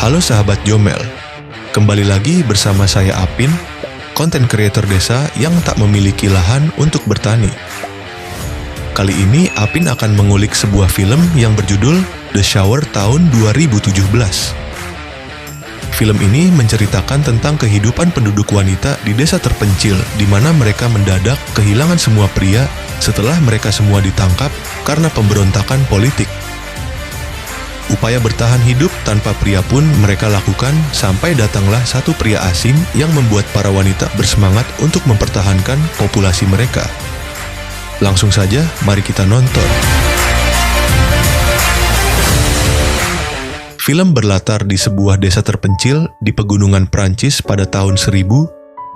Halo sahabat Jomel, kembali lagi bersama saya Apin, konten kreator desa yang tak memiliki lahan untuk bertani. Kali ini Apin akan mengulik sebuah film yang berjudul The Shower tahun 2017. Film ini menceritakan tentang kehidupan penduduk wanita di desa terpencil di mana mereka mendadak kehilangan semua pria setelah mereka semua ditangkap karena pemberontakan politik. Upaya bertahan hidup tanpa pria pun mereka lakukan sampai datanglah satu pria asing yang membuat para wanita bersemangat untuk mempertahankan populasi mereka. Langsung saja, mari kita nonton. Film berlatar di sebuah desa terpencil di pegunungan Prancis pada tahun 1851.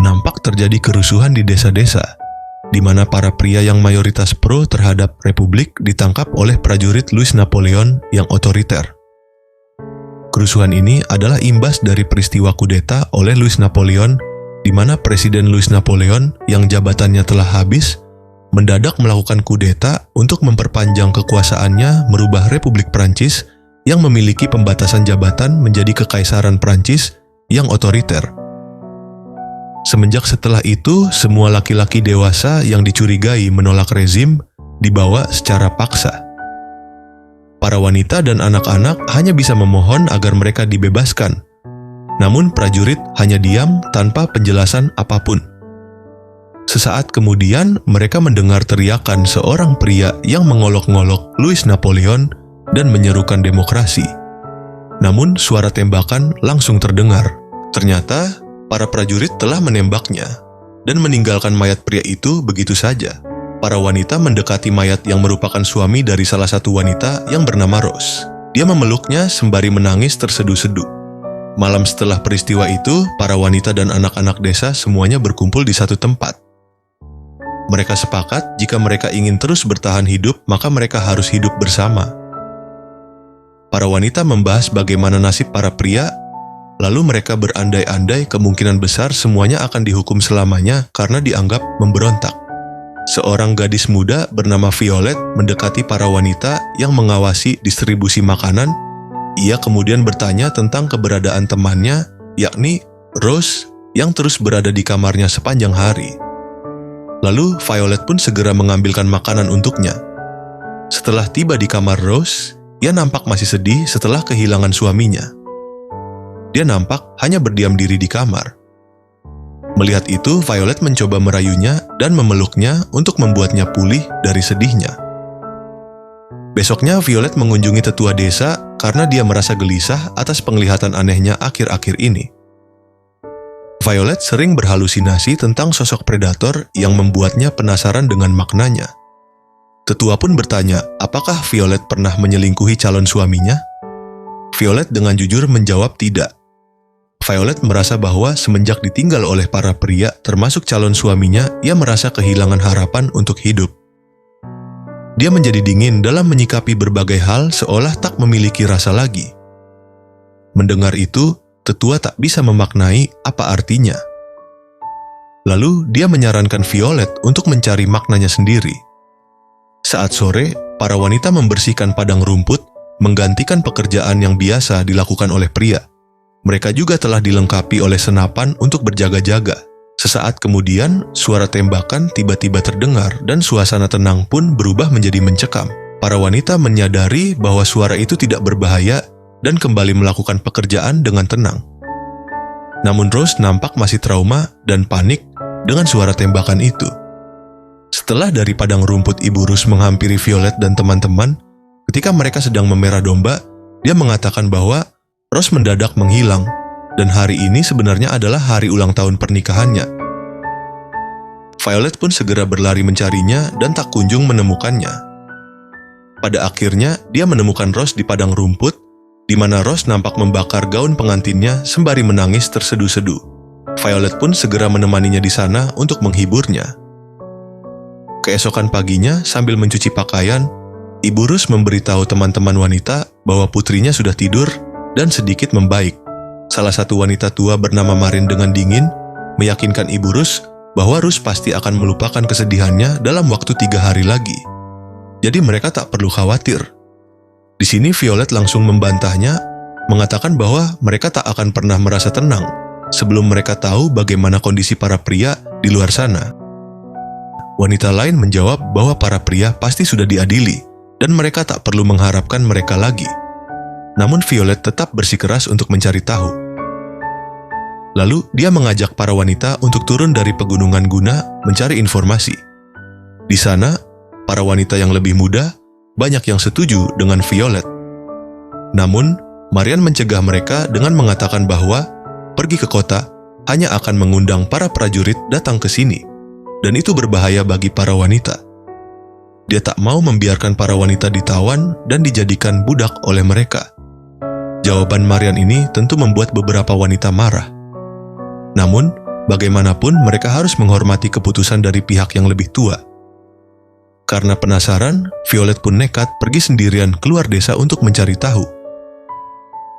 Nampak terjadi kerusuhan di desa-desa, di mana para pria yang mayoritas pro terhadap Republik ditangkap oleh prajurit Louis Napoleon yang otoriter. Kerusuhan ini adalah imbas dari peristiwa kudeta oleh Louis Napoleon, di mana Presiden Louis Napoleon yang jabatannya telah habis, mendadak melakukan kudeta untuk memperpanjang kekuasaannya merubah Republik Prancis yang memiliki pembatasan jabatan menjadi Kekaisaran Prancis yang otoriter. Semenjak setelah itu, semua laki-laki dewasa yang dicurigai menolak rezim dibawa secara paksa. Para wanita dan anak-anak hanya bisa memohon agar mereka dibebaskan. Namun prajurit hanya diam tanpa penjelasan apapun. Sesaat kemudian, mereka mendengar teriakan seorang pria yang mengolok-ngolok Louis Napoleon dan menyerukan demokrasi. Namun suara tembakan langsung terdengar. Ternyata para prajurit telah menembaknya dan meninggalkan mayat pria itu begitu saja. Para wanita mendekati mayat yang merupakan suami dari salah satu wanita yang bernama Rose. Dia memeluknya sembari menangis terseduh-seduh. Malam setelah peristiwa itu, para wanita dan anak-anak desa semuanya berkumpul di satu tempat. Mereka sepakat jika mereka ingin terus bertahan hidup, maka mereka harus hidup bersama. Para wanita membahas bagaimana nasib para pria. Lalu mereka berandai-andai kemungkinan besar semuanya akan dihukum selamanya karena dianggap memberontak. Seorang gadis muda bernama Violet mendekati para wanita yang mengawasi distribusi makanan. Ia kemudian bertanya tentang keberadaan temannya, yakni Rose, yang terus berada di kamarnya sepanjang hari. Lalu Violet pun segera mengambilkan makanan untuknya. Setelah tiba di kamar Rose, ia nampak masih sedih setelah kehilangan suaminya. Dia nampak hanya berdiam diri di kamar. Melihat itu, Violet mencoba merayunya dan memeluknya untuk membuatnya pulih dari sedihnya. Besoknya, Violet mengunjungi tetua desa karena dia merasa gelisah atas penglihatan anehnya akhir-akhir ini. Violet sering berhalusinasi tentang sosok predator yang membuatnya penasaran dengan maknanya. Tetua pun bertanya, apakah Violet pernah menyelingkuhi calon suaminya? Violet dengan jujur menjawab tidak. Violet merasa bahwa semenjak ditinggal oleh para pria, termasuk calon suaminya, ia merasa kehilangan harapan untuk hidup. Dia menjadi dingin dalam menyikapi berbagai hal seolah tak memiliki rasa lagi. Mendengar itu, tetua tak bisa memaknai apa artinya. Lalu dia menyarankan Violet untuk mencari maknanya sendiri. Saat sore, para wanita membersihkan padang rumput, menggantikan pekerjaan yang biasa dilakukan oleh pria. Mereka juga telah dilengkapi oleh senapan untuk berjaga-jaga. Sesaat kemudian, suara tembakan tiba-tiba terdengar dan suasana tenang pun berubah menjadi mencekam. Para wanita menyadari bahwa suara itu tidak berbahaya dan kembali melakukan pekerjaan dengan tenang. Namun Rose nampak masih trauma dan panik dengan suara tembakan itu. Setelah dari padang rumput Ibu Rose menghampiri Violet dan teman-teman, ketika mereka sedang memerah domba, dia mengatakan bahwa Rose mendadak menghilang, dan hari ini sebenarnya adalah hari ulang tahun pernikahannya. Violet pun segera berlari mencarinya dan tak kunjung menemukannya. Pada akhirnya, dia menemukan Rose di padang rumput, di mana Rose nampak membakar gaun pengantinnya sembari menangis terseduh-seduh. Violet pun segera menemaninya di sana untuk menghiburnya. Keesokan paginya, sambil mencuci pakaian, Ibu Rose memberitahu teman-teman wanita bahwa putrinya sudah tidur dan sedikit membaik. Salah satu wanita tua bernama Marin dengan dingin meyakinkan Ibu Rose bahwa Rose pasti akan melupakan kesedihannya dalam waktu 3 hari lagi. Jadi mereka tak perlu khawatir. Di sini Violet langsung membantahnya, mengatakan bahwa mereka tak akan pernah merasa tenang sebelum mereka tahu bagaimana kondisi para pria di luar sana. Wanita lain menjawab bahwa para pria pasti sudah diadili dan mereka tak perlu mengharapkan mereka lagi. Namun Violet tetap bersikeras untuk mencari tahu. Lalu dia mengajak para wanita untuk turun dari pegunungan guna mencari informasi. Di sana, para wanita yang lebih muda banyak yang setuju dengan Violet. Namun, Marian mencegah mereka dengan mengatakan bahwa pergi ke kota hanya akan mengundang para prajurit datang ke sini, dan itu berbahaya bagi para wanita. Dia tak mau membiarkan para wanita ditawan dan dijadikan budak oleh mereka. Jawaban Marian ini tentu membuat beberapa wanita marah. Namun, bagaimanapun mereka harus menghormati keputusan dari pihak yang lebih tua. Karena penasaran, Violet pun nekat pergi sendirian keluar desa untuk mencari tahu.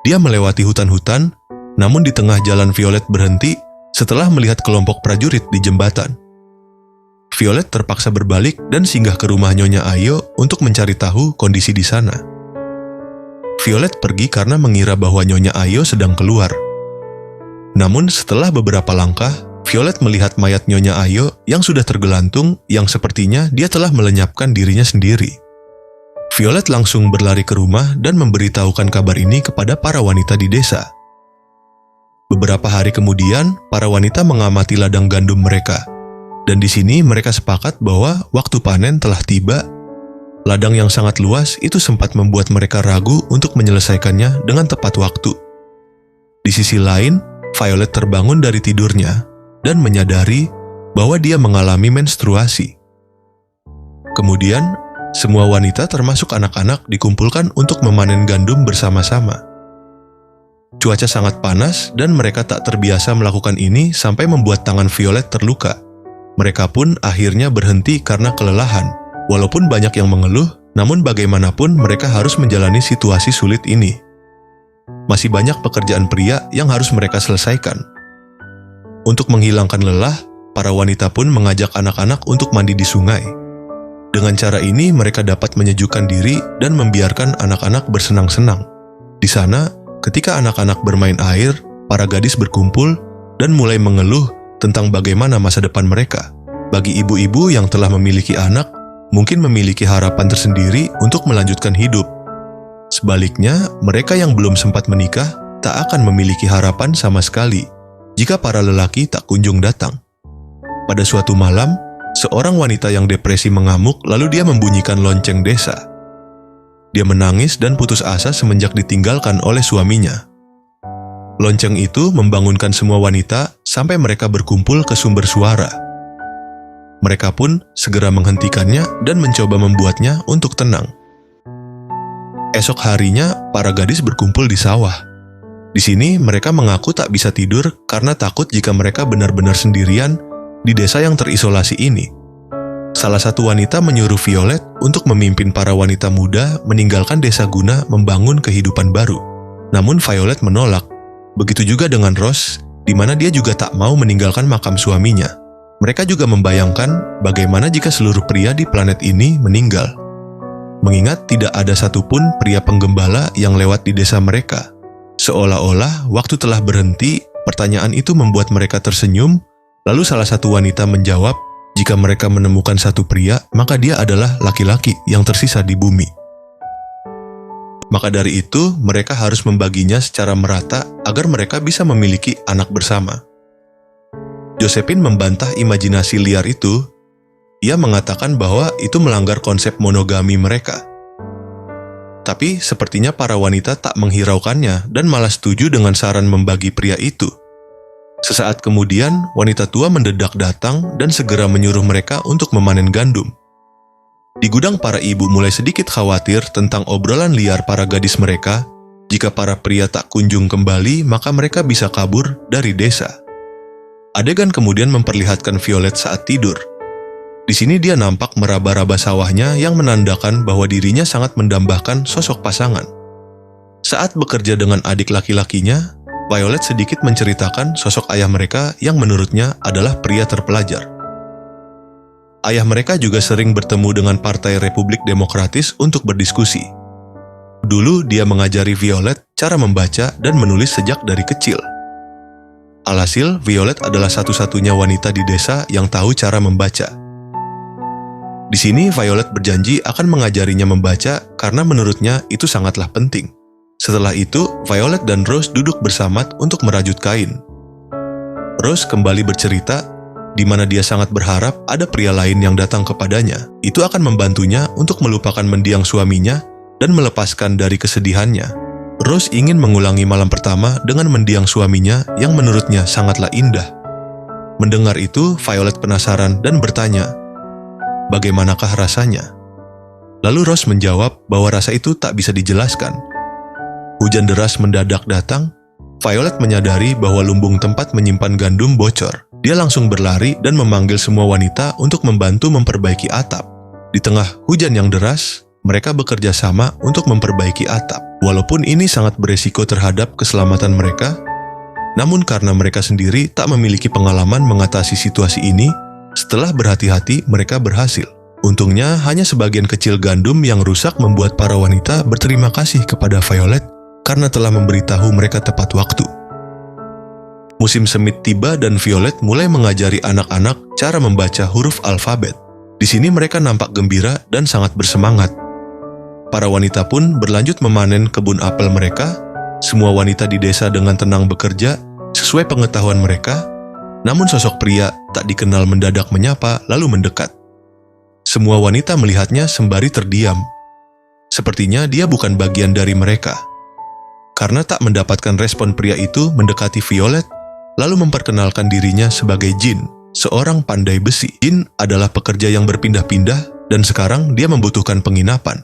Dia melewati hutan-hutan, namun di tengah jalan Violet berhenti setelah melihat kelompok prajurit di jembatan. Violet terpaksa berbalik dan singgah ke rumah Nyonya Ayo untuk mencari tahu kondisi di sana. Violet pergi karena mengira bahwa Nyonya Ayo sedang keluar. Namun setelah beberapa langkah, Violet melihat mayat Nyonya Ayo yang sudah tergelantung yang sepertinya dia telah melenyapkan dirinya sendiri. Violet langsung berlari ke rumah dan memberitahukan kabar ini kepada para wanita di desa. Beberapa hari kemudian, para wanita mengamati ladang gandum mereka. Dan di sini mereka sepakat bahwa waktu panen telah tiba. Ladang yang sangat luas itu sempat membuat mereka ragu untuk menyelesaikannya dengan tepat waktu. Di sisi lain, Violet terbangun dari tidurnya dan menyadari bahwa dia mengalami menstruasi. Kemudian, semua wanita termasuk anak-anak dikumpulkan untuk memanen gandum bersama-sama. Cuaca sangat panas dan mereka tak terbiasa melakukan ini sampai membuat tangan Violet terluka. Mereka pun akhirnya berhenti karena kelelahan. Walaupun banyak yang mengeluh, namun bagaimanapun mereka harus menjalani situasi sulit ini. Masih banyak pekerjaan pria yang harus mereka selesaikan. Untuk menghilangkan lelah, para wanita pun mengajak anak-anak untuk mandi di sungai. Dengan cara ini mereka dapat menyejukkan diri dan membiarkan anak-anak bersenang-senang. Di sana, ketika anak-anak bermain air, para gadis berkumpul dan mulai mengeluh tentang bagaimana masa depan mereka. Bagi ibu-ibu yang telah memiliki anak, mungkin memiliki harapan tersendiri untuk melanjutkan hidup. Sebaliknya, mereka yang belum sempat menikah tak akan memiliki harapan sama sekali jika para lelaki tak kunjung datang. Pada suatu malam, seorang wanita yang depresi mengamuk lalu dia membunyikan lonceng desa. Dia menangis dan putus asa semenjak ditinggalkan oleh suaminya. Lonceng itu membangunkan semua wanita sampai mereka berkumpul ke sumber suara. Mereka pun segera menghentikannya dan mencoba membuatnya untuk tenang. Esok harinya, para gadis berkumpul di sawah. Di sini mereka mengaku tak bisa tidur karena takut jika mereka benar-benar sendirian di desa yang terisolasi ini. Salah satu wanita menyuruh Violet untuk memimpin para wanita muda meninggalkan desa guna membangun kehidupan baru. Namun Violet menolak. Begitu juga dengan Rose, di mana dia juga tak mau meninggalkan makam suaminya. Mereka juga membayangkan bagaimana jika seluruh pria di planet ini meninggal. Mengingat tidak ada satupun pria penggembala yang lewat di desa mereka. Seolah-olah waktu telah berhenti, pertanyaan itu membuat mereka tersenyum, lalu salah satu wanita menjawab, jika mereka menemukan satu pria, maka dia adalah laki-laki yang tersisa di bumi. Maka dari itu, mereka harus membaginya secara merata agar mereka bisa memiliki anak bersama. Josephine membantah imajinasi liar itu. Ia mengatakan bahwa itu melanggar konsep monogami mereka. Tapi sepertinya para wanita tak menghiraukannya dan malah setuju dengan saran membagi pria itu. Sesaat kemudian, wanita tua mendadak datang dan segera menyuruh mereka untuk memanen gandum. Di gudang, para ibu mulai sedikit khawatir tentang obrolan liar para gadis mereka. Jika para pria tak kunjung kembali, maka mereka bisa kabur dari desa. Adegan kemudian memperlihatkan Violet saat tidur. Di sini dia nampak meraba-raba sawahnya yang menandakan bahwa dirinya sangat mendambakan sosok pasangan. Saat bekerja dengan adik laki-lakinya, Violet sedikit menceritakan sosok ayah mereka yang menurutnya adalah pria terpelajar. Ayah mereka juga sering bertemu dengan Partai Republik Demokratis untuk berdiskusi. Dulu dia mengajari Violet cara membaca dan menulis sejak dari kecil. Alhasil, Violet adalah satu-satunya wanita di desa yang tahu cara membaca. Di sini, Violet berjanji akan mengajarinya membaca karena menurutnya itu sangatlah penting. Setelah itu, Violet dan Rose duduk bersama untuk merajut kain. Rose kembali bercerita, di mana dia sangat berharap ada pria lain yang datang kepadanya. Itu akan membantunya untuk melupakan mendiang suaminya dan melepaskan dari kesedihannya. Rose ingin mengulangi malam pertama dengan mendiang suaminya yang menurutnya sangatlah indah. Mendengar itu, Violet penasaran dan bertanya, bagaimanakah rasanya? Lalu Rose menjawab bahwa rasa itu tak bisa dijelaskan. Hujan deras mendadak datang. Violet menyadari bahwa lumbung tempat menyimpan gandum bocor. Dia langsung berlari dan memanggil semua wanita untuk membantu memperbaiki atap. Di tengah hujan yang deras, mereka bekerja sama untuk memperbaiki atap. Walaupun ini sangat beresiko terhadap keselamatan mereka, namun karena mereka sendiri tak memiliki pengalaman mengatasi situasi ini, setelah berhati-hati mereka berhasil. Untungnya hanya sebagian kecil gandum yang rusak membuat para wanita berterima kasih kepada Violet karena telah memberitahu mereka tepat waktu. Musim semi tiba dan Violet mulai mengajari anak-anak cara membaca huruf alfabet. Di sini mereka nampak gembira dan sangat bersemangat. Para wanita pun berlanjut memanen kebun apel mereka. Semua wanita di desa dengan tenang bekerja sesuai pengetahuan mereka. Namun sosok pria tak dikenal mendadak menyapa lalu mendekat. Semua wanita melihatnya sembari terdiam. Sepertinya dia bukan bagian dari mereka. Karena tak mendapatkan respon, pria itu mendekati Violet lalu memperkenalkan dirinya sebagai Jin, seorang pandai besi. Jin adalah pekerja yang berpindah-pindah dan sekarang dia membutuhkan penginapan.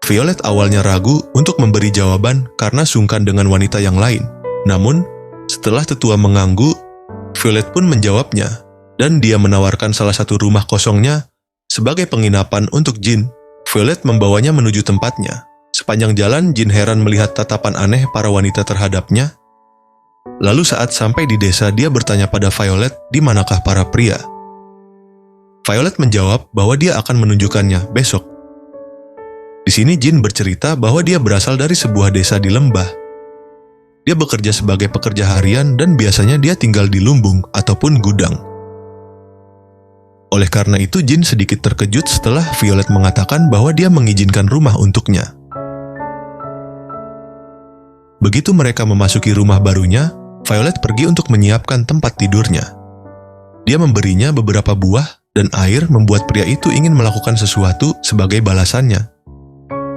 Violet awalnya ragu untuk memberi jawaban karena sungkan dengan wanita yang lain. Namun, setelah tetua mengganggu, Violet pun menjawabnya, dan dia menawarkan salah satu rumah kosongnya sebagai penginapan untuk Jin. Violet membawanya menuju tempatnya. Sepanjang jalan, Jin heran melihat tatapan aneh para wanita terhadapnya. Lalu saat sampai di desa, dia bertanya pada Violet di manakah para pria. Violet menjawab bahwa dia akan menunjukkannya besok. Di sini Jin bercerita bahwa dia berasal dari sebuah desa di lembah. Dia bekerja sebagai pekerja harian dan biasanya dia tinggal di lumbung ataupun gudang. Oleh karena itu, Jin sedikit terkejut setelah Violet mengatakan bahwa dia mengizinkan rumah untuknya. Begitu mereka memasuki rumah barunya, Violet pergi untuk menyiapkan tempat tidurnya. Dia memberinya beberapa buah dan air membuat pria itu ingin melakukan sesuatu sebagai balasannya.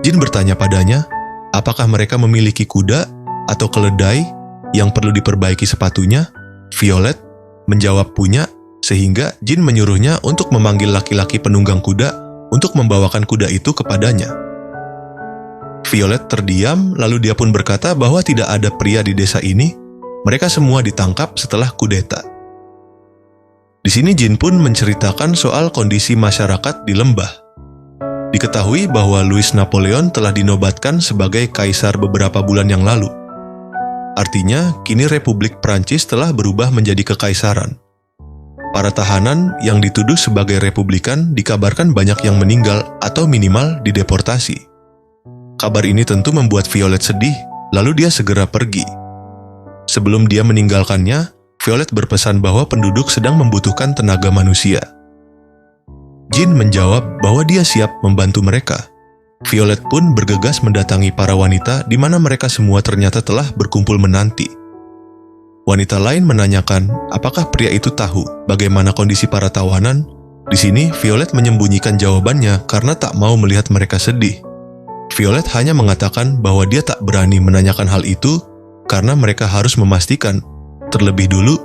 Jin bertanya padanya, apakah mereka memiliki kuda atau keledai yang perlu diperbaiki sepatunya? Violet menjawab punya, sehingga Jin menyuruhnya untuk memanggil laki-laki penunggang kuda untuk membawakan kuda itu kepadanya. Violet terdiam, lalu dia pun berkata bahwa tidak ada pria di desa ini. Mereka semua ditangkap setelah kudeta. Di sini Jin pun menceritakan soal kondisi masyarakat di lembah. Diketahui bahwa Louis Napoleon telah dinobatkan sebagai kaisar beberapa bulan yang lalu. Artinya, kini Republik Prancis telah berubah menjadi kekaisaran. Para tahanan yang dituduh sebagai republikan dikabarkan banyak yang meninggal atau minimal dideportasi. Kabar ini tentu membuat Violet sedih, lalu dia segera pergi. Sebelum dia meninggalkannya, Violet berpesan bahwa penduduk sedang membutuhkan tenaga manusia. Jin menjawab bahwa dia siap membantu mereka. Violet pun bergegas mendatangi para wanita di mana mereka semua ternyata telah berkumpul menanti. Wanita lain menanyakan apakah pria itu tahu bagaimana kondisi para tawanan. Di sini Violet menyembunyikan jawabannya karena tak mau melihat mereka sedih. Violet hanya mengatakan bahwa dia tak berani menanyakan hal itu karena mereka harus memastikan terlebih dulu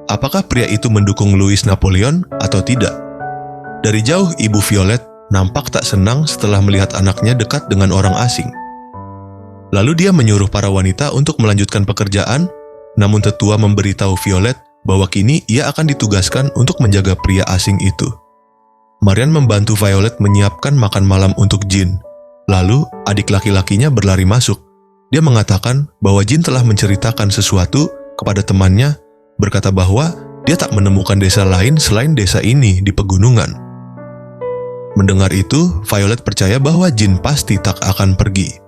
apakah pria itu mendukung Louis Napoleon atau tidak. Dari jauh, ibu Violet nampak tak senang setelah melihat anaknya dekat dengan orang asing. Lalu dia menyuruh para wanita untuk melanjutkan pekerjaan, namun tetua memberitahu Violet bahwa kini ia akan ditugaskan untuk menjaga pria asing itu. Marian membantu Violet menyiapkan makan malam untuk Jin. Lalu, adik laki-lakinya berlari masuk. Dia mengatakan bahwa Jin telah menceritakan sesuatu kepada temannya, berkata bahwa dia tak menemukan desa lain selain desa ini di pegunungan. Mendengar itu, Violet percaya bahwa Jin pasti tak akan pergi.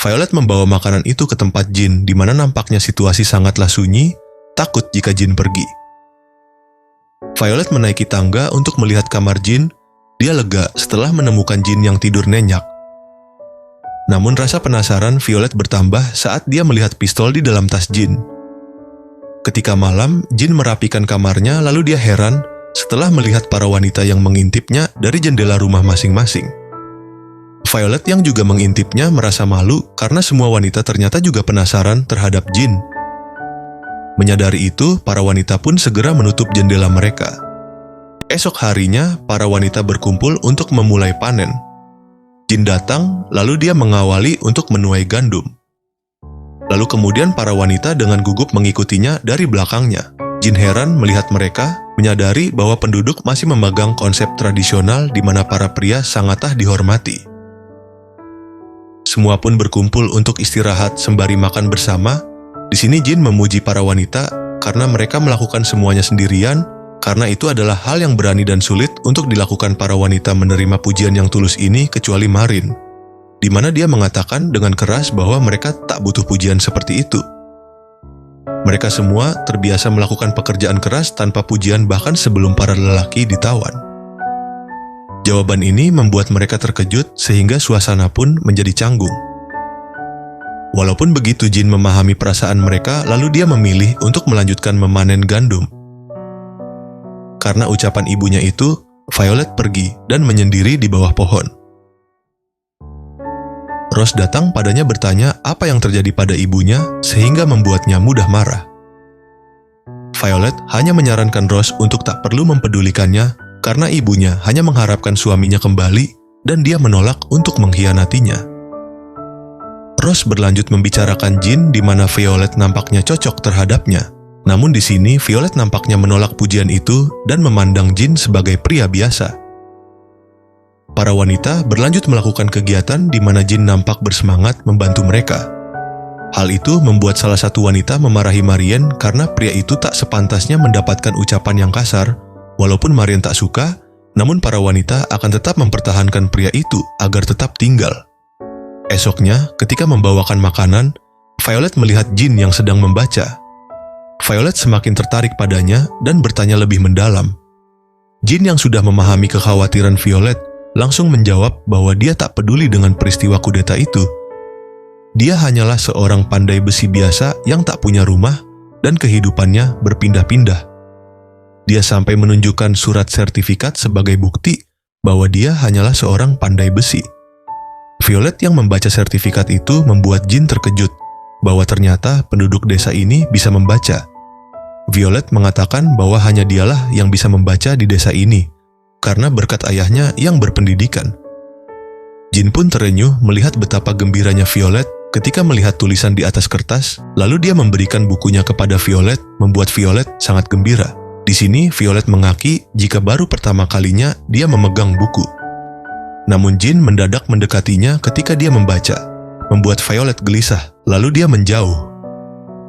Violet membawa makanan itu ke tempat Jin, di mana nampaknya situasi sangatlah sunyi, takut jika Jin pergi. Violet menaiki tangga untuk melihat kamar Jin. Dia lega setelah menemukan Jin yang tidur nenyak. Namun rasa penasaran Violet bertambah saat dia melihat pistol di dalam tas Jin. Ketika malam, Jin merapikan kamarnya, lalu dia heran setelah melihat para wanita yang mengintipnya dari jendela rumah masing-masing. Violet yang juga mengintipnya merasa malu karena semua wanita ternyata juga penasaran terhadap Jin. Menyadari itu, para wanita pun segera menutup jendela mereka. Esok harinya, para wanita berkumpul untuk memulai panen. Jin datang, lalu dia mengawali untuk menuai gandum. Lalu kemudian para wanita dengan gugup mengikutinya dari belakangnya. Jin heran melihat mereka, menyadari bahwa penduduk masih memegang konsep tradisional di mana para pria sangatlah dihormati. Semua pun berkumpul untuk istirahat sembari makan bersama. Di sini Jin memuji para wanita karena mereka melakukan semuanya sendirian, karena itu adalah hal yang berani dan sulit untuk dilakukan para wanita menerima pujian yang tulus ini kecuali Marin, di mana dia mengatakan dengan keras bahwa mereka tak butuh pujian seperti itu. Mereka semua terbiasa melakukan pekerjaan keras tanpa pujian bahkan sebelum para lelaki ditawan. Jawaban ini membuat mereka terkejut sehingga suasana pun menjadi canggung. Walaupun begitu, Jin memahami perasaan mereka, lalu dia memilih untuk melanjutkan memanen gandum. Karena ucapan ibunya itu, Violet pergi dan menyendiri di bawah pohon. Rose datang padanya bertanya apa yang terjadi pada ibunya sehingga membuatnya mudah marah. Violet hanya menyarankan Rose untuk tak perlu mempedulikannya karena ibunya hanya mengharapkan suaminya kembali dan dia menolak untuk mengkhianatinya. Rose berlanjut membicarakan Jin di mana Violet nampaknya cocok terhadapnya. Namun di sini Violet nampaknya menolak pujian itu dan memandang Jin sebagai pria biasa. Para wanita berlanjut melakukan kegiatan di mana Jin nampak bersemangat membantu mereka. Hal itu membuat salah satu wanita memarahi Marian karena pria itu tak sepantasnya mendapatkan ucapan yang kasar. Walaupun Marian tak suka, namun para wanita akan tetap mempertahankan pria itu agar tetap tinggal. Esoknya, ketika membawakan makanan, Violet melihat Jin yang sedang membaca. Violet semakin tertarik padanya dan bertanya lebih mendalam. Jin yang sudah memahami kekhawatiran Violet langsung menjawab bahwa dia tak peduli dengan peristiwa kudeta itu. Dia hanyalah seorang pandai besi biasa yang tak punya rumah dan kehidupannya berpindah-pindah. Dia sampai menunjukkan surat sertifikat sebagai bukti bahwa dia hanyalah seorang pandai besi. Violet yang membaca sertifikat itu membuat Jin terkejut bahwa ternyata penduduk desa ini bisa membaca. Violet mengatakan bahwa hanya dialah yang bisa membaca di desa ini, karena berkat ayahnya yang berpendidikan. Jin pun terenyuh melihat betapa gembiranya Violet ketika melihat tulisan di atas kertas, lalu dia memberikan bukunya kepada Violet, membuat Violet sangat gembira. Di sini Violet mengaki jika baru pertama kalinya dia memegang buku. Namun Jin mendadak mendekatinya ketika dia membaca, membuat Violet gelisah, lalu dia menjauh.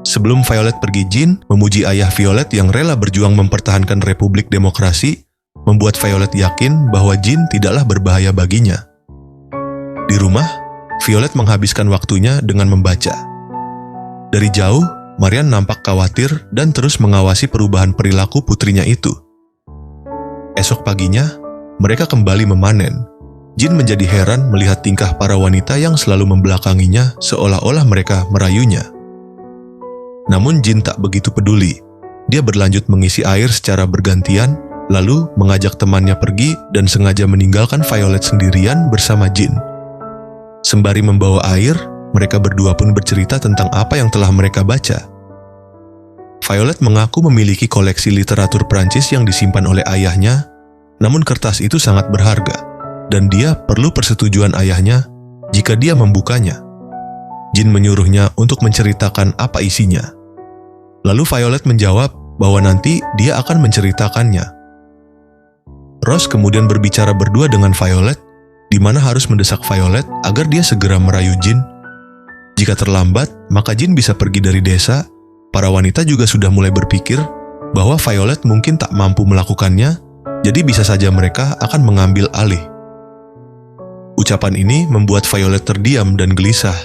Sebelum Violet pergi, Jin memuji ayah Violet yang rela berjuang mempertahankan Republik Demokrasi, membuat Violet yakin bahwa Jin tidaklah berbahaya baginya. Di rumah, Violet menghabiskan waktunya dengan membaca. Dari jauh, Marian nampak khawatir dan terus mengawasi perubahan perilaku putrinya itu. Esok paginya, mereka kembali memanen. Jin menjadi heran melihat tingkah para wanita yang selalu membelakanginya seolah-olah mereka merayunya. Namun Jin tak begitu peduli. Dia berlanjut mengisi air secara bergantian, lalu mengajak temannya pergi dan sengaja meninggalkan Violet sendirian bersama Jin. Sembari membawa air, mereka berdua pun bercerita tentang apa yang telah mereka baca. Violet mengaku memiliki koleksi literatur Prancis yang disimpan oleh ayahnya, namun kertas itu sangat berharga, dan dia perlu persetujuan ayahnya jika dia membukanya. Jin menyuruhnya untuk menceritakan apa isinya. Lalu Violet menjawab bahwa nanti dia akan menceritakannya. Rose kemudian berbicara berdua dengan Violet, di mana harus mendesak Violet agar dia segera merayu Jin. Jika terlambat, maka Jin bisa pergi dari desa. Para wanita juga sudah mulai berpikir bahwa Violet mungkin tak mampu melakukannya, jadi bisa saja mereka akan mengambil alih. Ucapan ini membuat Violet terdiam dan gelisah.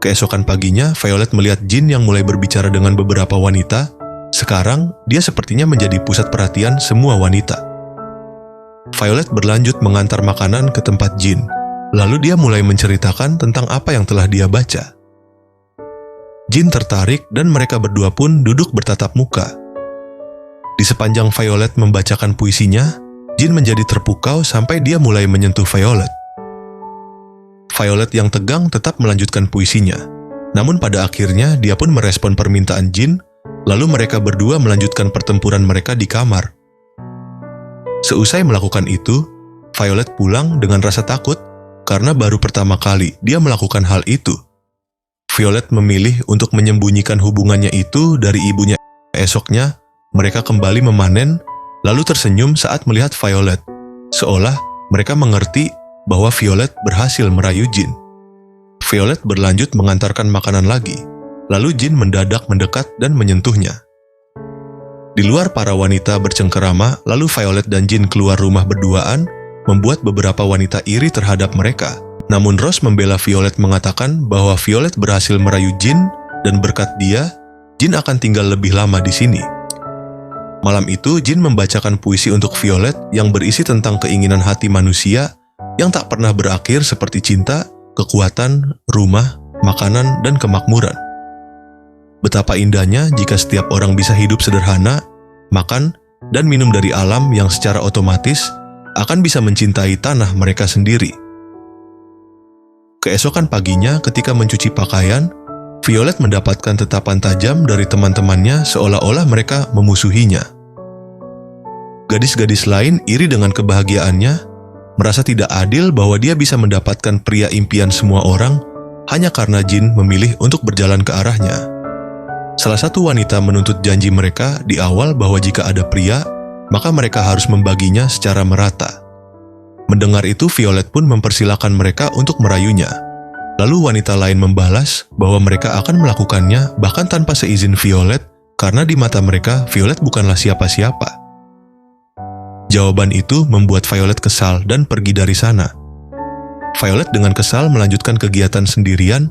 Keesokan paginya, Violet melihat Jin yang mulai berbicara dengan beberapa wanita. Sekarang, dia sepertinya menjadi pusat perhatian semua wanita. Violet berlanjut mengantar makanan ke tempat Jin. Lalu dia mulai menceritakan tentang apa yang telah dia baca. Jin tertarik dan mereka berdua pun duduk bertatap muka. Di sepanjang Violet membacakan puisinya, Jin menjadi terpukau sampai dia mulai menyentuh Violet. Violet yang tegang tetap melanjutkan puisinya. Namun pada akhirnya dia pun merespon permintaan Jin, lalu mereka berdua melanjutkan pertempuran mereka di kamar. Seusai melakukan itu, Violet pulang dengan rasa takut karena baru pertama kali dia melakukan hal itu. Violet memilih untuk menyembunyikan hubungannya itu dari ibunya. Esoknya, mereka kembali memanen, lalu tersenyum saat melihat Violet, seolah mereka mengerti bahwa Violet berhasil merayu Jin. Violet berlanjut mengantarkan makanan lagi, lalu Jin mendadak mendekat dan menyentuhnya. Di luar para wanita bercengkerama, lalu Violet dan Jin keluar rumah berduaan, membuat beberapa wanita iri terhadap mereka. Namun Rose membela Violet mengatakan bahwa Violet berhasil merayu Jin dan berkat dia, Jin akan tinggal lebih lama di sini. Malam itu, Jin membacakan puisi untuk Violet yang berisi tentang keinginan hati manusia yang tak pernah berakhir seperti cinta, kekuatan, rumah, makanan, dan kemakmuran. Betapa indahnya jika setiap orang bisa hidup sederhana, makan, dan minum dari alam yang secara otomatis akan bisa mencintai tanah mereka sendiri. Keesokan paginya ketika mencuci pakaian, Violet mendapatkan tatapan tajam dari teman-temannya seolah-olah mereka memusuhinya. Gadis-gadis lain iri dengan kebahagiaannya, merasa tidak adil bahwa dia bisa mendapatkan pria impian semua orang hanya karena Jin memilih untuk berjalan ke arahnya. Salah satu wanita menuntut janji mereka di awal bahwa jika ada pria, maka mereka harus membaginya secara merata. Mendengar itu, Violet pun mempersilahkan mereka untuk merayunya. Lalu wanita lain membalas bahwa mereka akan melakukannya bahkan tanpa seizin Violet karena di mata mereka Violet bukanlah siapa-siapa. Jawaban itu membuat Violet kesal dan pergi dari sana. Violet dengan kesal melanjutkan kegiatan sendirian.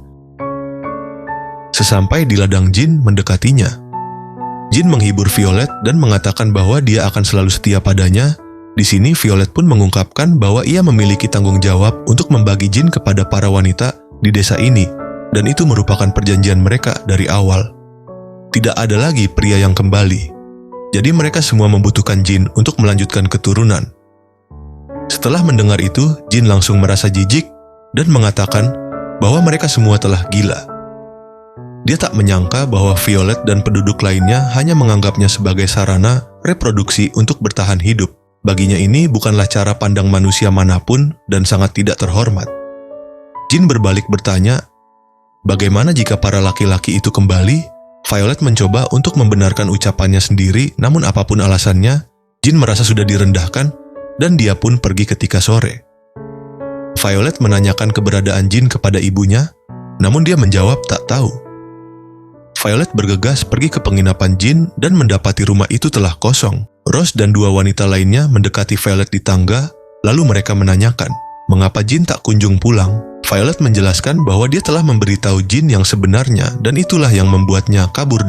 Sesampai di ladang Jin mendekatinya. Jin menghibur Violet dan mengatakan bahwa dia akan selalu setia padanya. Di sini Violet pun mengungkapkan bahwa ia memiliki tanggung jawab untuk membagi Jin kepada para wanita di desa ini, dan itu merupakan perjanjian mereka dari awal. Tidak ada lagi pria yang kembali, jadi mereka semua membutuhkan Jin untuk melanjutkan keturunan. Setelah mendengar itu, Jin langsung merasa jijik dan mengatakan bahwa mereka semua telah gila. Dia tak menyangka bahwa Violet dan penduduk lainnya hanya menganggapnya sebagai sarana reproduksi untuk bertahan hidup. Baginya ini bukanlah cara pandang manusia manapun dan sangat tidak terhormat. Jin berbalik bertanya, bagaimana jika para laki-laki itu kembali? Violet mencoba untuk membenarkan ucapannya sendiri, namun apapun alasannya, Jin merasa sudah direndahkan dan dia pun pergi ketika sore. Violet menanyakan keberadaan Jin kepada ibunya, namun dia menjawab tak tahu. Violet bergegas pergi ke penginapan Jin dan mendapati rumah itu telah kosong. Rose dan dua wanita lainnya mendekati Violet di tangga, lalu mereka menanyakan, mengapa Jin tak kunjung pulang? Violet menjelaskan bahwa dia telah memberitahu Jin yang sebenarnya dan itulah yang membuatnya kabur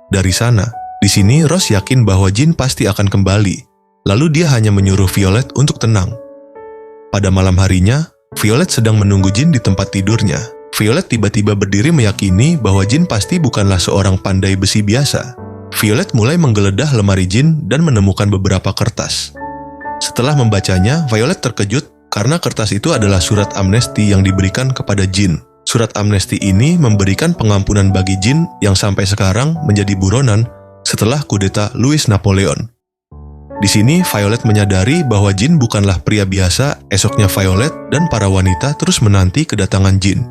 dari sana. Di sini Rose yakin bahwa Jin pasti akan kembali, lalu dia hanya menyuruh Violet untuk tenang. Pada malam harinya, Violet sedang menunggu Jin di tempat tidurnya. Violet tiba-tiba berdiri meyakini bahwa Jin pasti bukanlah seorang pandai besi biasa. Violet mulai menggeledah lemari Jin dan menemukan beberapa kertas. Setelah membacanya, Violet terkejut karena kertas itu adalah surat amnesti yang diberikan kepada Jin. Surat amnesti ini memberikan pengampunan bagi Jin yang sampai sekarang menjadi buronan setelah kudeta Louis Napoleon. Di sini Violet menyadari bahwa Jin bukanlah pria biasa. Esoknya Violet dan para wanita terus menanti kedatangan Jin.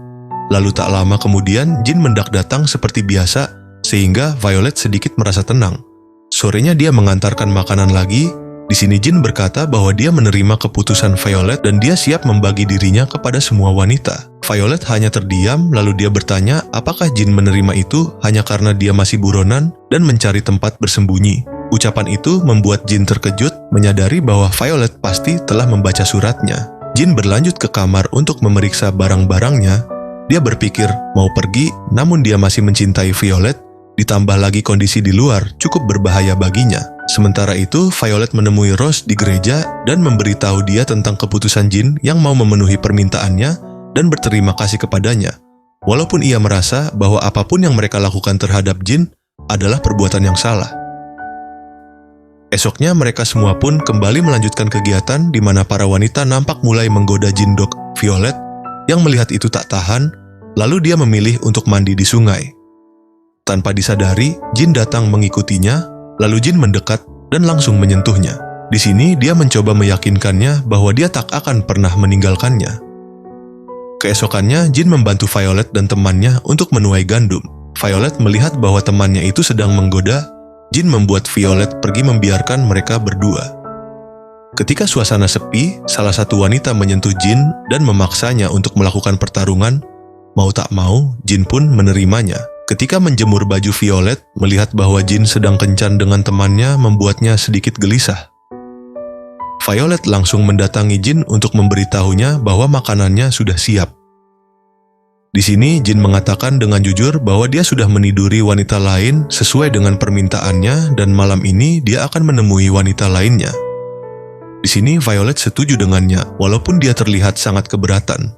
Lalu tak lama kemudian Jin mendadak datang seperti biasa, sehingga Violet sedikit merasa tenang. Sorenya dia mengantarkan makanan lagi. Di sini Jin berkata bahwa dia menerima keputusan Violet dan dia siap membagi dirinya kepada semua wanita. Violet hanya terdiam, lalu dia bertanya apakah Jin menerima itu hanya karena dia masih buronan dan mencari tempat bersembunyi. Ucapan itu membuat Jin terkejut, menyadari bahwa Violet pasti telah membaca suratnya. Jin berlanjut ke kamar untuk memeriksa barang-barangnya. Dia berpikir mau pergi, namun dia masih mencintai Violet, ditambah lagi kondisi di luar cukup berbahaya baginya. Sementara itu, Violet menemui Rose di gereja dan memberitahu dia tentang keputusan Jin yang mau memenuhi permintaannya dan berterima kasih kepadanya. Walaupun ia merasa bahwa apapun yang mereka lakukan terhadap Jin adalah perbuatan yang salah. Esoknya mereka semua pun kembali melanjutkan kegiatan di mana para wanita nampak mulai menggoda Jin Dok Violet yang melihat itu tak tahan, lalu dia memilih untuk mandi di sungai. Tanpa disadari, Jin datang mengikutinya, lalu Jin mendekat dan langsung menyentuhnya. Di sini dia mencoba meyakinkannya bahwa dia tak akan pernah meninggalkannya. Keesokannya, Jin membantu Violet dan temannya untuk menuai gandum. Violet melihat bahwa temannya itu sedang menggoda, Jin membuat Violet pergi membiarkan mereka berdua. Ketika suasana sepi, salah satu wanita menyentuh Jin dan memaksanya untuk melakukan pertarungan. Mau tak mau, Jin pun menerimanya. Ketika menjemur baju Violet, melihat bahwa Jin sedang kencan dengan temannya membuatnya sedikit gelisah. Violet langsung mendatangi Jin untuk memberitahunya bahwa makanannya sudah siap. Di sini, Jin mengatakan dengan jujur bahwa dia sudah meniduri wanita lain sesuai dengan permintaannya dan malam ini dia akan menemui wanita lainnya. Di sini Violet setuju dengannya, walaupun dia terlihat sangat keberatan.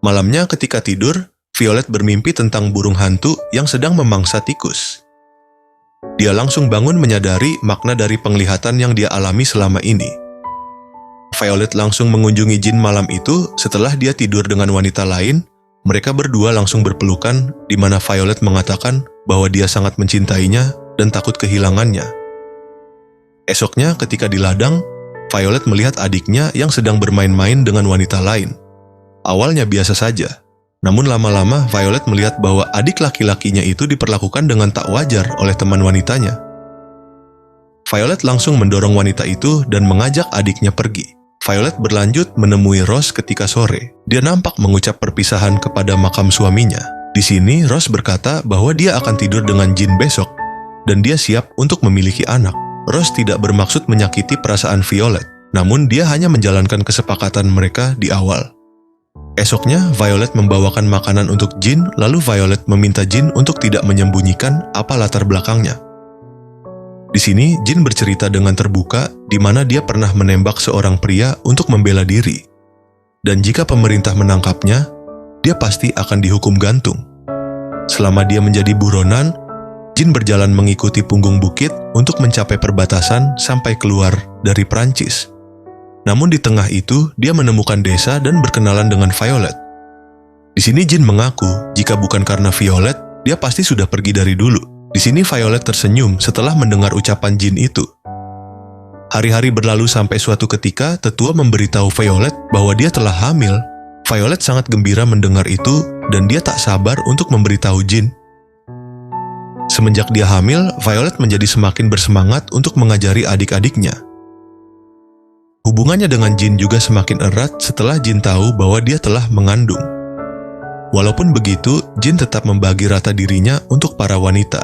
Malamnya ketika tidur, Violet bermimpi tentang burung hantu yang sedang memangsa tikus. Dia langsung bangun menyadari makna dari penglihatan yang dia alami selama ini. Violet langsung mengunjungi Jin malam itu setelah dia tidur dengan wanita lain. Mereka berdua langsung berpelukan, di mana Violet mengatakan bahwa dia sangat mencintainya dan takut kehilangannya. Esoknya ketika di ladang, Violet melihat adiknya yang sedang bermain-main dengan wanita lain. Awalnya biasa saja, namun lama-lama Violet melihat bahwa adik laki-lakinya itu diperlakukan dengan tak wajar oleh teman wanitanya. Violet langsung mendorong wanita itu dan mengajak adiknya pergi. Violet berlanjut menemui Rose ketika sore. Dia nampak mengucap perpisahan kepada makam suaminya. Di sini Rose berkata bahwa dia akan tidur dengan Jin besok dan dia siap untuk memiliki anak. Rose tidak bermaksud menyakiti perasaan Violet, namun dia hanya menjalankan kesepakatan mereka di awal. Esoknya, Violet membawakan makanan untuk Jin, lalu Violet meminta Jin untuk tidak menyembunyikan apa latar belakangnya. Di sini, Jin bercerita dengan terbuka di mana dia pernah menembak seorang pria untuk membela diri. Dan jika pemerintah menangkapnya, dia pasti akan dihukum gantung. Selama dia menjadi buronan, Jin berjalan mengikuti punggung bukit untuk mencapai perbatasan sampai keluar dari Prancis. Namun di tengah itu, dia menemukan desa dan berkenalan dengan Violet. Di sini Jin mengaku, jika bukan karena Violet, dia pasti sudah pergi dari dulu. Di sini Violet tersenyum setelah mendengar ucapan Jin itu. Hari-hari berlalu sampai suatu ketika, tetua memberitahu Violet bahwa dia telah hamil. Violet sangat gembira mendengar itu, dan dia tak sabar untuk memberitahu Jin. Semenjak dia hamil, Violet menjadi semakin bersemangat untuk mengajari adik-adiknya. Hubungannya dengan Jin juga semakin erat setelah Jin tahu bahwa dia telah mengandung. Walaupun begitu, Jin tetap membagi rata dirinya untuk para wanita.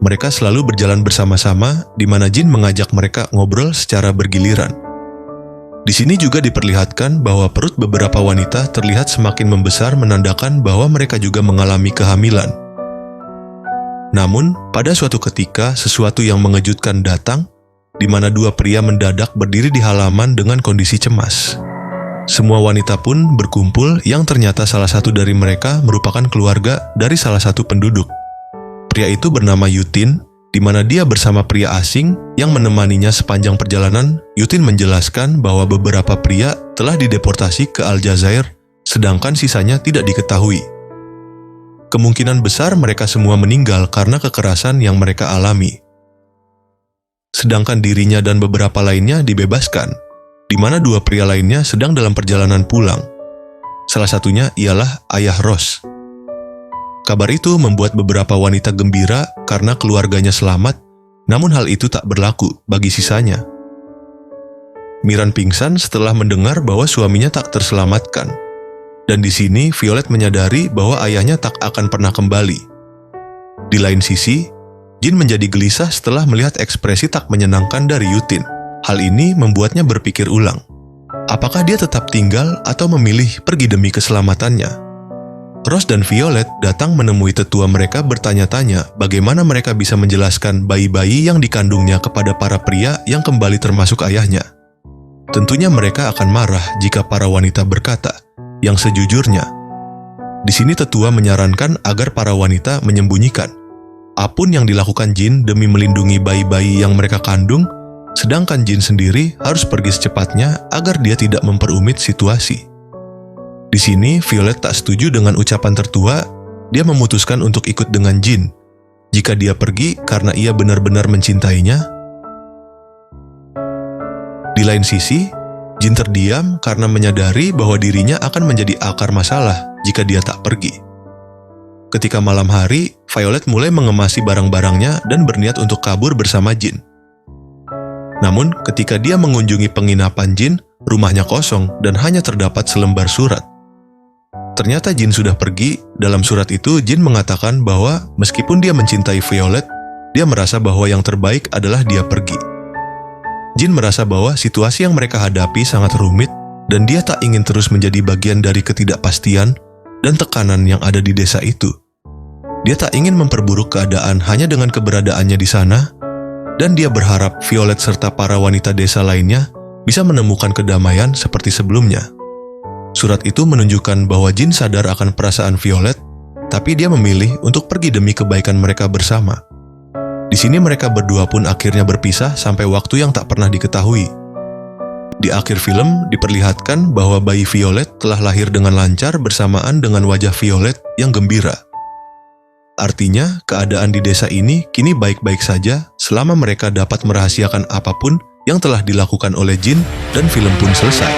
Mereka selalu berjalan bersama-sama, di mana Jin mengajak mereka ngobrol secara bergiliran. Di sini juga diperlihatkan bahwa perut beberapa wanita terlihat semakin membesar, menandakan bahwa mereka juga mengalami kehamilan. Namun, pada suatu ketika, sesuatu yang mengejutkan datang, di mana dua pria mendadak berdiri di halaman dengan kondisi cemas. Semua wanita pun berkumpul yang ternyata salah satu dari mereka merupakan keluarga dari salah satu penduduk. Pria itu bernama Yutin, di mana dia bersama pria asing yang menemaninya sepanjang perjalanan. Yutin menjelaskan bahwa beberapa pria telah dideportasi ke Aljazair, sedangkan sisanya tidak diketahui. Kemungkinan besar mereka semua meninggal karena kekerasan yang mereka alami. Sedangkan dirinya dan beberapa lainnya dibebaskan, di mana dua pria lainnya sedang dalam perjalanan pulang. Salah satunya ialah ayah Rose. Kabar itu membuat beberapa wanita gembira karena keluarganya selamat, namun hal itu tak berlaku bagi sisanya. Miran pingsan setelah mendengar bahwa suaminya tak terselamatkan. Dan di sini Violet menyadari bahwa ayahnya tak akan pernah kembali. Di lain sisi, Jin menjadi gelisah setelah melihat ekspresi tak menyenangkan dari Yutin. Hal ini membuatnya berpikir ulang. apakah dia tetap tinggal atau memilih pergi demi keselamatannya. Rose dan Violet datang menemui tetua mereka bertanya-tanya bagaimana mereka bisa menjelaskan bayi-bayi yang dikandungnya kepada para pria yang kembali termasuk ayahnya. Tentunya mereka akan marah jika para wanita berkata, yang sejujurnya. Di sini tetua menyarankan agar para wanita menyembunyikan apapun yang dilakukan jin demi melindungi bayi-bayi yang mereka kandung, sedangkan jin sendiri harus pergi secepatnya agar dia tidak memperumit situasi. Di sini, Violet tak setuju dengan ucapan tertua. Dia memutuskan untuk ikut dengan jin. Jika dia pergi karena ia benar-benar mencintainya. Di lain sisi, jin terdiam karena menyadari bahwa dirinya akan menjadi akar masalah jika dia tak pergi. Ketika malam hari, Violet mulai mengemasi barang-barangnya dan berniat untuk kabur bersama jin. Namun, ketika dia mengunjungi penginapan jin, rumahnya kosong dan hanya terdapat selembar surat. Ternyata jin sudah pergi. Dalam surat itu, jin mengatakan bahwa meskipun dia mencintai Violet, dia merasa bahwa yang terbaik adalah dia pergi. Jin merasa bahwa situasi yang mereka hadapi sangat rumit dan dia tak ingin terus menjadi bagian dari ketidakpastian dan tekanan yang ada di desa itu. Dia tak ingin memperburuk keadaan hanya dengan keberadaannya di sana, dan dia berharap Violet serta para wanita desa lainnya bisa menemukan kedamaian seperti sebelumnya. Surat itu menunjukkan bahwa jin sadar akan perasaan Violet, tapi dia memilih untuk pergi demi kebaikan mereka bersama. Di sini mereka berdua pun akhirnya berpisah sampai waktu yang tak pernah diketahui. Di akhir film diperlihatkan bahwa bayi Violet telah lahir dengan lancar bersamaan dengan wajah Violet yang gembira. Artinya, keadaan di desa ini kini baik-baik saja selama mereka dapat merahasiakan apapun yang telah dilakukan oleh jin dan film pun selesai.